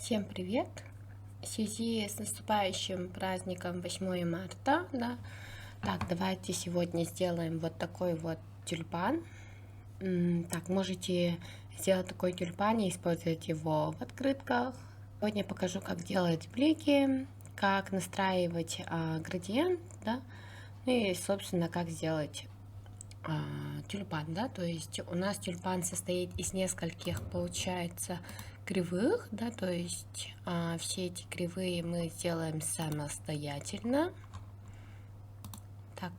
Всем привет! В связи с наступающим праздником 8 марта, да, так, давайте сегодня сделаем вот такой вот тюльпан. Так, можете сделать такой тюльпан и использовать его в открытках. Сегодня покажу, как делать блики, как настраивать градиент, да, ну и, собственно, как сделать тюльпан, да, то есть у нас тюльпан состоит из нескольких, получается, кривых, да, то есть все эти кривые мы сделаем самостоятельно. Так,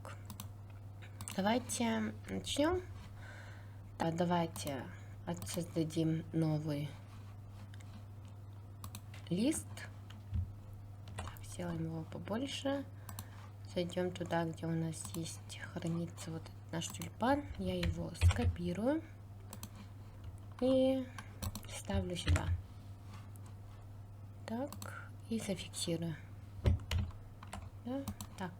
давайте начнем. Да, давайте создадим новый лист. Так, сделаем его побольше. Зайдем туда, где у нас есть, хранится вот наш тюльпан. Я его скопирую и ставлю сюда. Так, и зафиксирую. Да, так.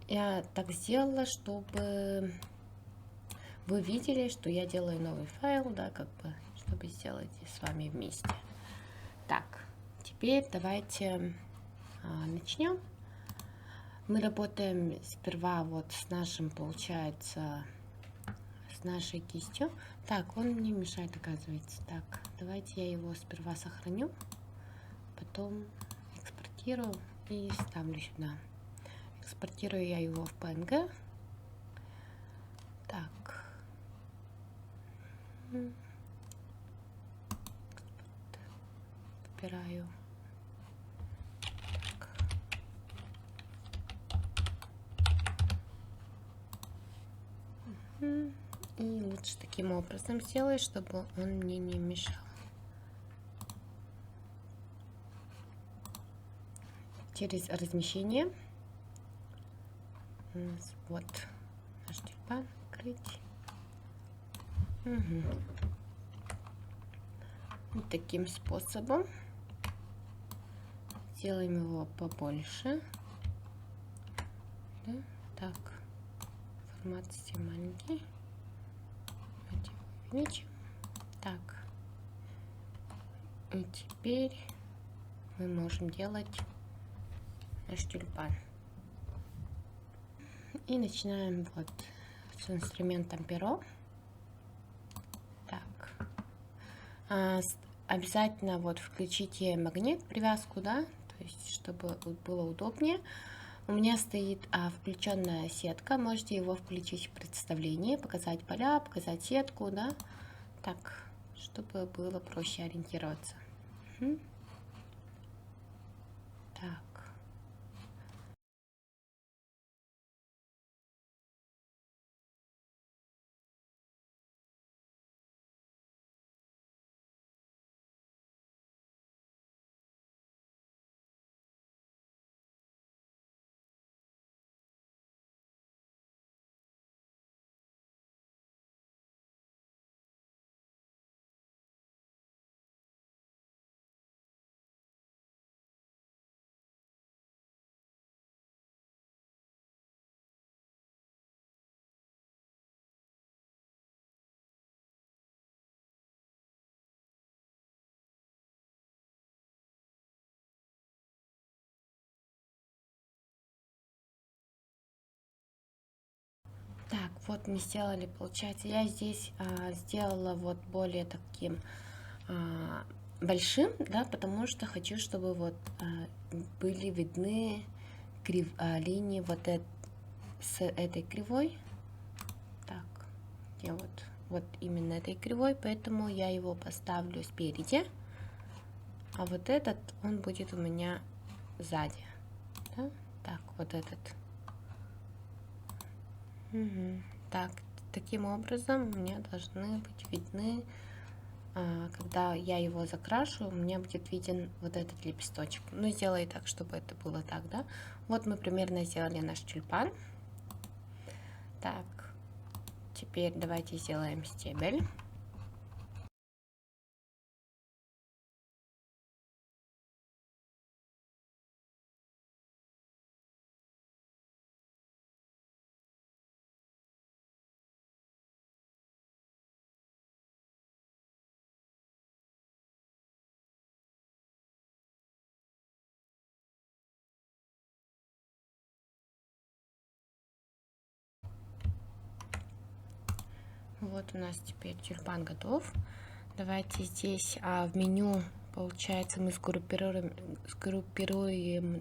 Я так сделала, чтобы вы видели, что я делаю новый файл, да, как бы, чтобы сделать с вами вместе. Так, теперь давайте начнем. Мы работаем сперва вот с нашим, получается, с нашей кистью. Так, он мне мешает, оказывается. Так, давайте я его сперва сохраню, потом экспортирую и ставлю сюда. Экспортирую я его в PNG. Так. Выбираю. Так. И лучше таким образом сделать, чтобы он мне не мешал. Через размещение. Вот наш тюльпан. Открыть. Вот таким способом. Сделаем его побольше. Да? Так. Формат совсем маленький. Давайте увеличим. Так. И теперь мы можем делать наш тюльпан. И начинаем вот с инструментом перо. Так. Обязательно вот включите магнит, привязку, да, то есть чтобы было удобнее. У меня стоит включенная сетка, можете его включить в представлении, показать поля, показать сетку, да, так, чтобы было проще ориентироваться. Так. Так, вот мы сделали, получается, я здесь сделала вот более таким большим, да, потому что хочу, чтобы вот были видны линии вот с этой кривой. Так, где вот именно этой кривой, поэтому я его поставлю спереди, а вот этот он будет у меня сзади, да? Так, вот этот. Так, таким образом у меня должны быть видны, когда я его закрашу, у меня будет виден вот этот лепесточек. Ну, сделай так, чтобы это было так, да. Вот мы примерно сделали наш тюльпан. Так, теперь давайте сделаем стебель. вот у нас теперь тюльпан готов. Давайте здесь в меню, получается, мы сгруппируем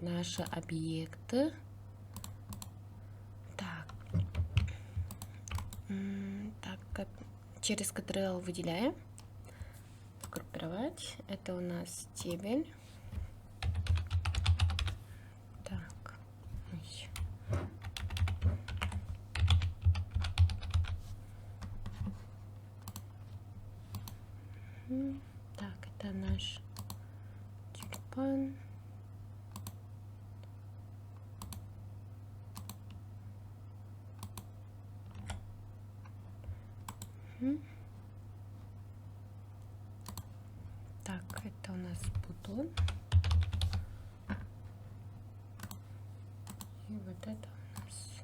наши объекты. Так, через Ctrl выделяем. Группировать. Это у нас стебель. Так. Так, это наш тюльпан. Так, это у нас бутон. И вот это у нас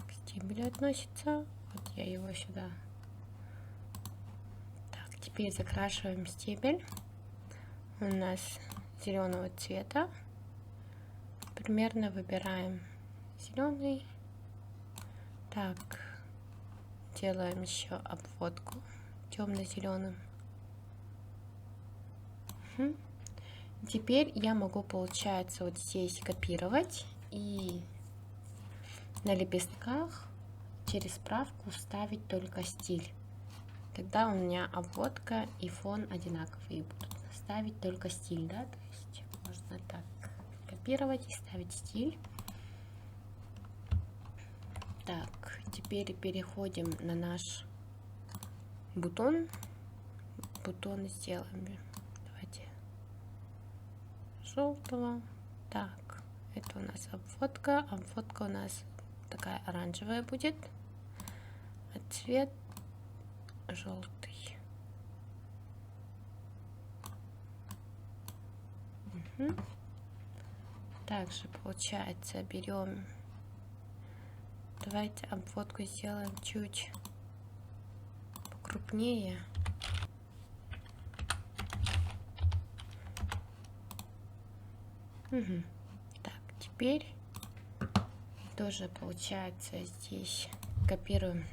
к стебелю относится. Вот я его сюда. Так, теперь закрашиваем стебель. У нас зеленого цвета. Примерно выбираем зеленый. Так, делаем еще обводку темно-зеленым. Теперь я могу, получается, вот здесь копировать и на лепестках через справку ставить только стиль. Тогда у меня обводка и фон одинаковые будут. Ставить только стиль, да, то есть можно так копировать и ставить стиль. Так, теперь переходим на наш бутон. Бутон сделаем. Давайте желтого. Так, это у нас обводка. Обводка у нас такая оранжевая будет. А цвет желтый. Также получается берем. Давайте обводку сделаем чуть покрупнее. Так, теперь тоже получается здесь копируем.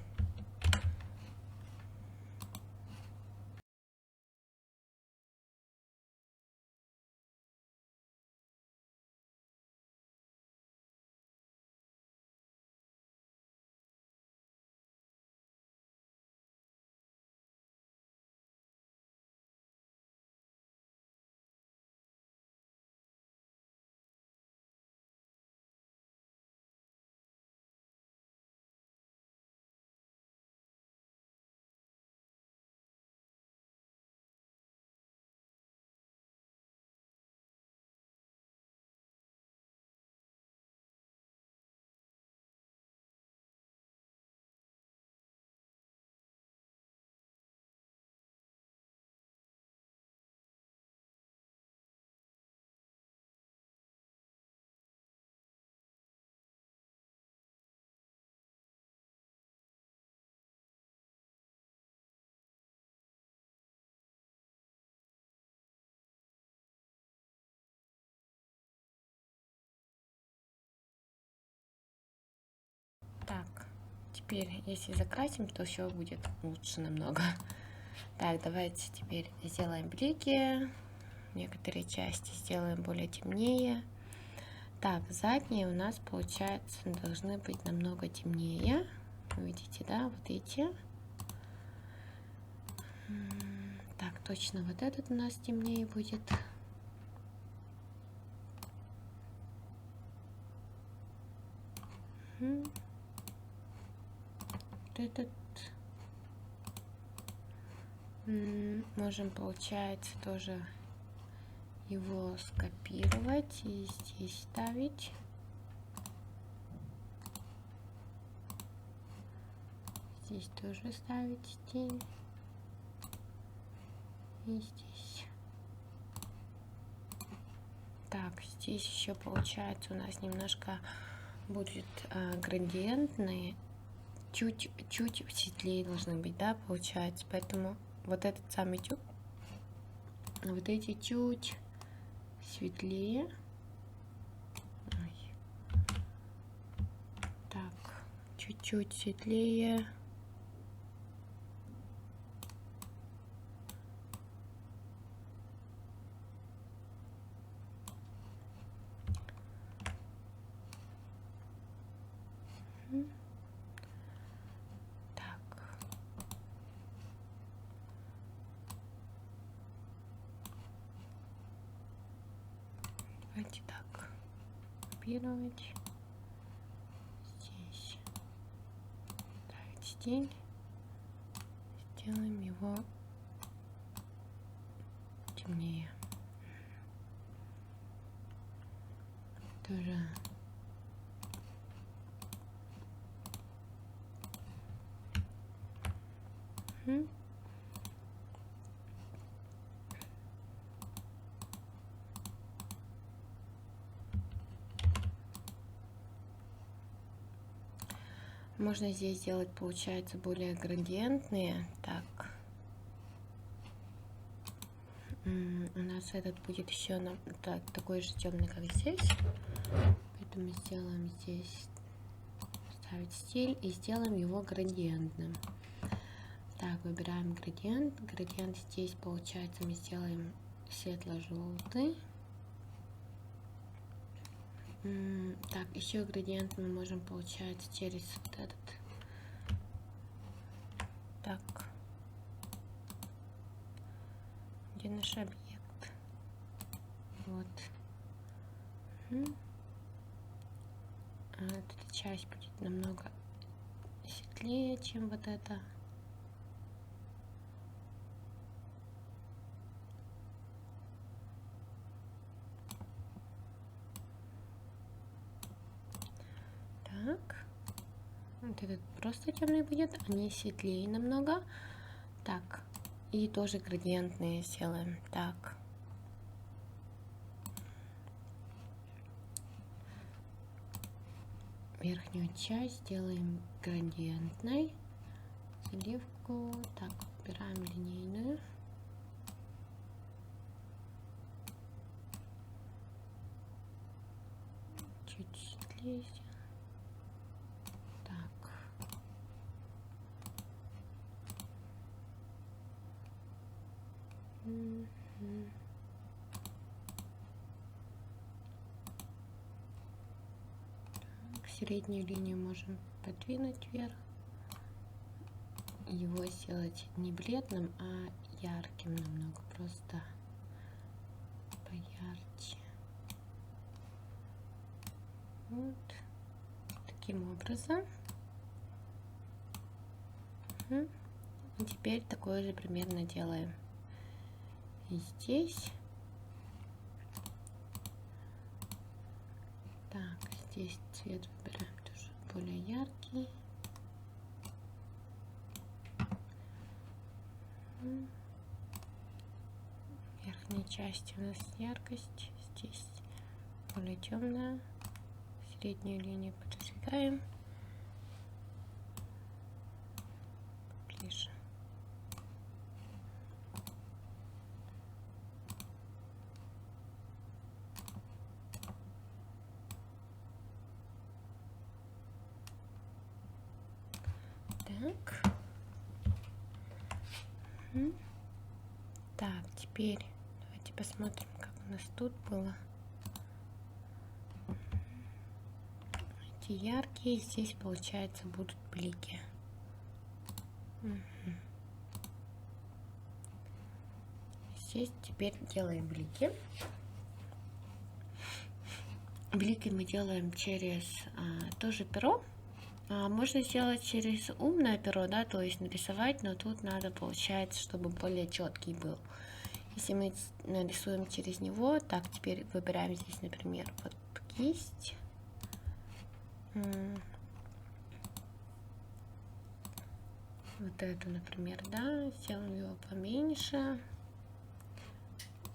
Так, теперь, если закрасим, то все будет лучше намного. Так, давайте теперь сделаем блики. Некоторые части сделаем более темнее. Так, задние у нас, получается, должны быть намного темнее. Видите, да, вот эти. Так, точно, вот этот у нас темнее будет. Этот можем, получается, тоже его скопировать и здесь ставить. Здесь тоже ставить тень. И здесь. Так, здесь еще получается у нас немножко будет градиентные. Чуть-чуть светлее должны быть, да, получается. Поэтому вот этот самый тюб, вот эти чуть светлее. Ой. Так, чуть-чуть светлее. Давайте так. Копировать. Здесь. Ставить тень. Сделаем его темнее. Тоже. Можно здесь сделать, получается, более градиентные. Так. У нас этот будет еще такой же темный, как здесь. Поэтому сделаем здесь, ставить стиль и сделаем его градиентным. Так, выбираем градиент. Градиент здесь, получается, мы сделаем светло-желтый. Так, еще градиент мы можем, получается, через вот этот. Так. Где наш объект? Вот. Эта часть будет намного светлее, чем вот эта. Так. Вот этот просто темный будет, они светлее намного. Так. И тоже градиентные сделаем. Так. Верхнюю часть сделаем градиентной. Заливку. Так, убираем линейную. Чуть светлее. Так. Среднюю линию можем подвинуть вверх. Его сделать не бледным, а ярким намного, просто поярче. Вот таким образом. И теперь такое же примерно делаем и здесь. Так, здесь цвет выбираем тоже более яркий. В верхней части у нас яркость, здесь более темная. Среднюю линию подвигаем ближе. Так. Так, теперь давайте посмотрим, как у нас тут было. Эти яркие, здесь, получается, будут блики. Здесь теперь делаем блики. Блики мы делаем через тоже перо. Можно сделать через умное перо, да, то есть нарисовать, но тут надо, получается, чтобы более четкий был. Если мы нарисуем через него, так, теперь выбираем здесь, например, вот кисть. Вот эту, например, да, сделаем его поменьше.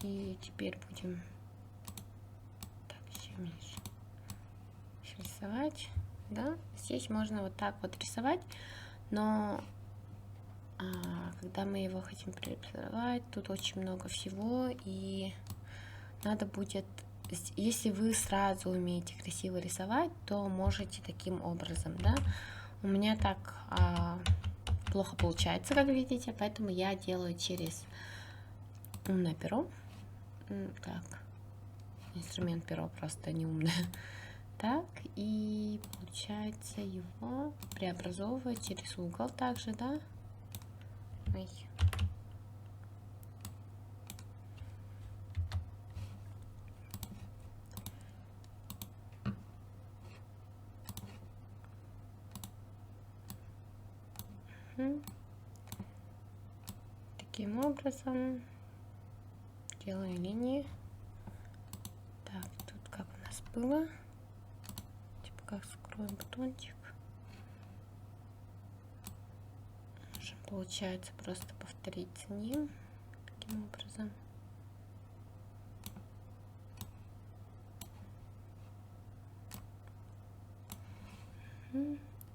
И теперь будем так, еще меньше рисовать. Да, здесь можно вот так вот рисовать, но когда мы его хотим прорисовать, тут очень много всего, и надо будет, если вы сразу умеете красиво рисовать, то можете таким образом, да. У меня так плохо получается, как видите, поэтому я делаю через умное перо. Так, инструмент перо просто не умное. Так, и получается его преобразовывать через угол также, да? Ой. Таким образом делаю линии. Так, тут как у нас было, типа как скроем бутончик. Можем, получается, просто повторить за ним таким образом.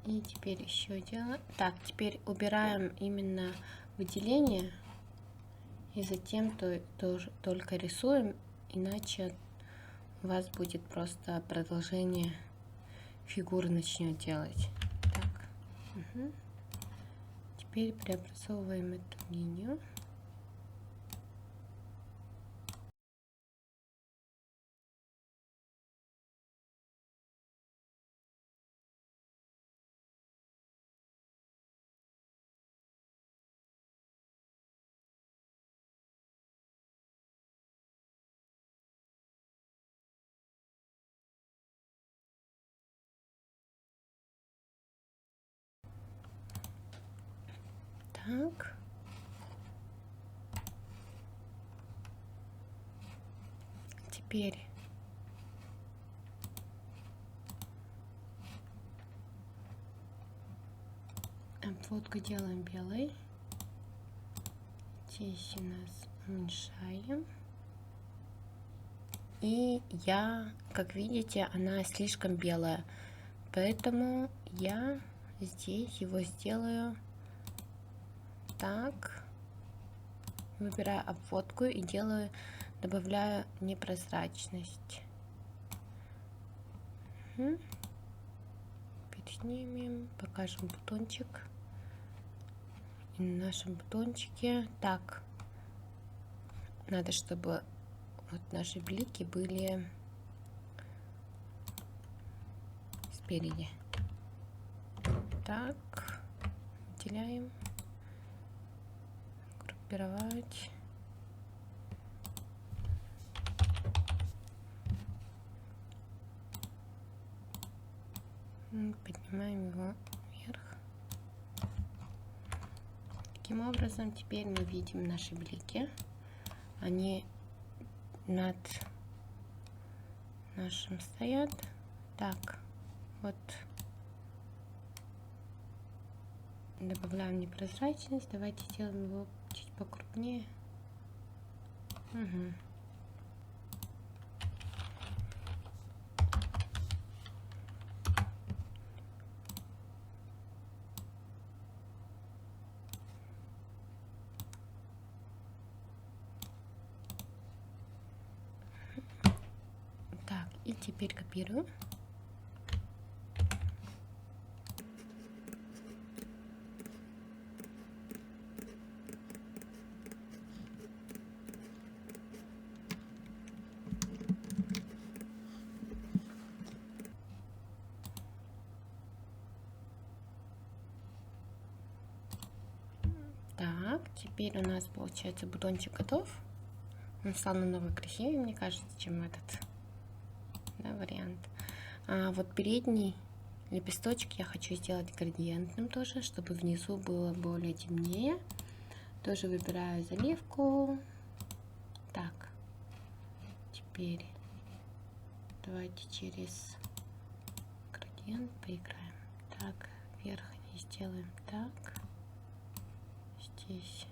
И теперь еще делаем. Так, теперь убираем именно выделение. И затем тоже только рисуем, иначе у вас будет просто продолжение фигуры начнет делать. Так. Угу. Теперь преобразовываем эту линию. Так. Теперь обводку делаем белой. Здесь у нас уменьшаем. И как видите, она слишком белая. Поэтому я здесь его сделаю так. Выбираю обводку и добавляю непрозрачность. Поднимем, покажем бутончик. И на нашем бутончике так надо, чтобы вот наши блики были спереди. Так, выделяем, группировать. Поднимаем его вверх. Таким образом, теперь мы видим наши блики. Они над нашим стоят. Так, вот добавляем непрозрачность. Давайте сделаем его чуть покрупнее. Угу. Так, и теперь копирую. Так, теперь у нас получается бутончик готов. Он стал намного красивее, мне кажется, чем этот, да, вариант. А вот передний лепесточек я хочу сделать градиентным тоже, чтобы внизу было более темнее. Тоже выбираю заливку. Так, теперь давайте через градиент поиграем. Так, верхний сделаем так. Здесь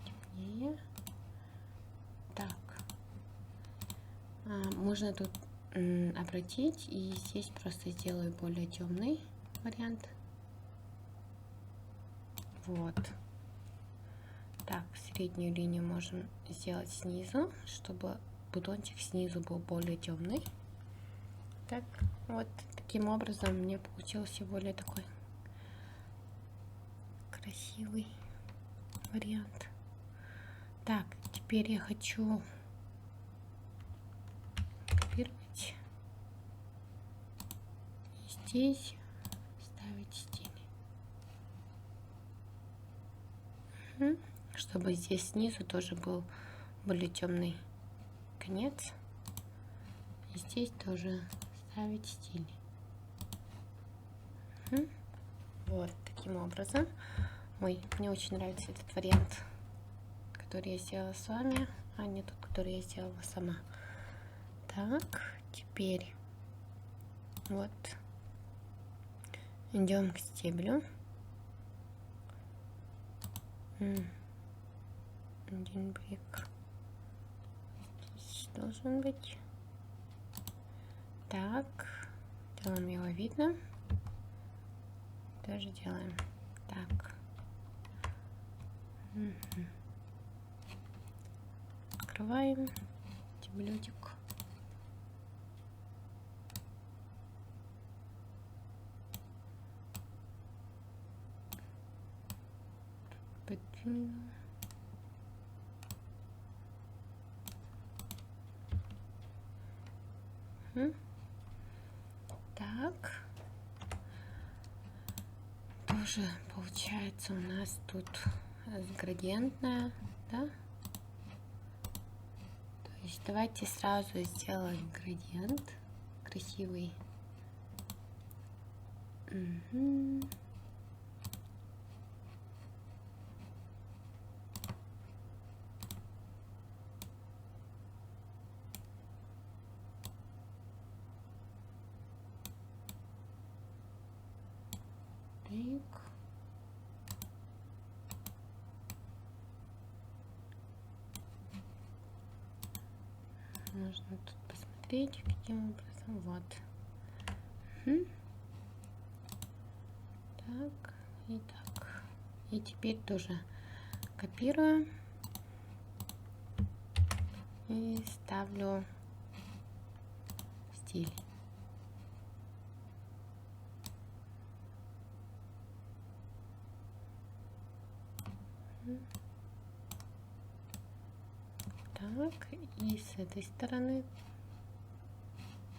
темнее. Так, можно тут обратить, и здесь просто сделаю более темный вариант. Вот. Так, среднюю линию можем сделать снизу, чтобы бутончик снизу был более темный. Так, вот таким образом мне получился более такой красивый вариант. Так, теперь я хочу копировать и здесь ставить стиль, чтобы здесь снизу тоже был более темный конец, и здесь тоже ставить стиль. Вот таким образом Ой, мне очень нравится этот вариант, который я сделала с вами, а не тот, который я сделала сама. Так, теперь вот идем к стеблю. Один блик здесь должен быть. Так, делаем его видно. Тоже делаем так. Открываем стеблютик. Так, тоже получается у нас тут градиентная, да? То есть давайте сразу сделаем градиент красивый. Можно тут посмотреть, каким образом. Вот. Так и так. И теперь тоже копирую и ставлю стиль. Так, и с этой стороны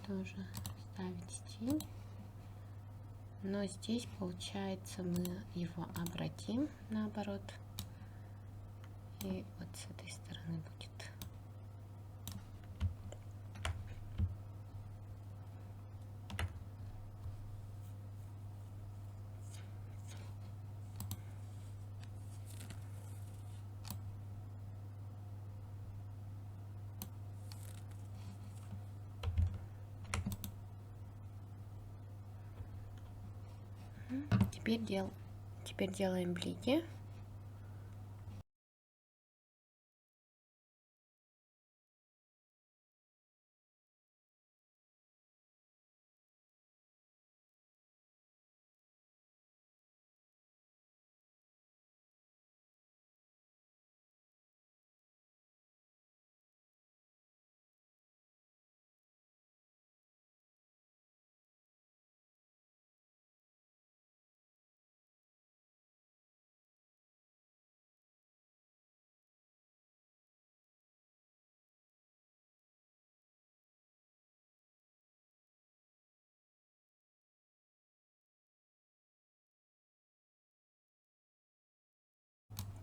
тоже ставить стиль. Но здесь, получается, мы его обратим наоборот. И вот с этой стороны будет. Теперь делаем блики.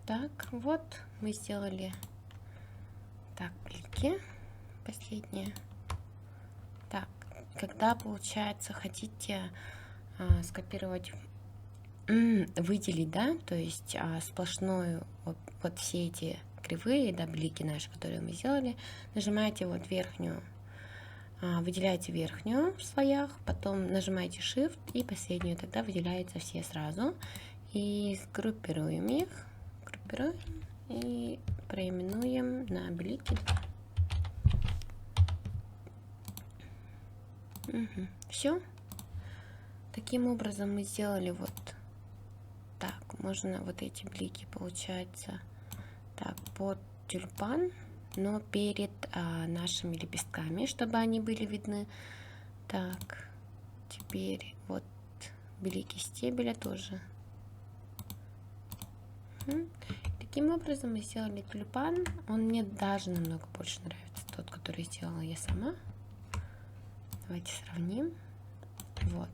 Так, вот мы сделали так блики последние. Так, когда, получается, хотите скопировать, выделить, да, то есть сплошную, вот все эти кривые, да, блики наши, которые мы сделали, нажимаете вот верхнюю, выделяете верхнюю в слоях, потом нажимаете Shift и последнюю, тогда выделяются все сразу. И сгруппируем их, и проименуем на блики. Все. Таким образом мы сделали вот так. Можно вот эти блики, получается, так, под тюльпан, но перед нашими лепестками, чтобы они были видны. Так, теперь вот блики стебеля тоже. Таким образом мы сделали тюльпан. Он мне даже намного больше нравится, тот, который сделала я сама. Давайте сравним. Вот.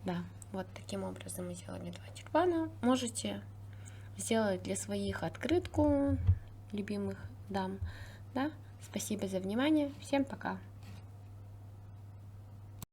Да, вот таким образом мы сделали два тюльпана. Можете сделать для своих открытку любимых дам. Да? Спасибо за внимание. Всем пока.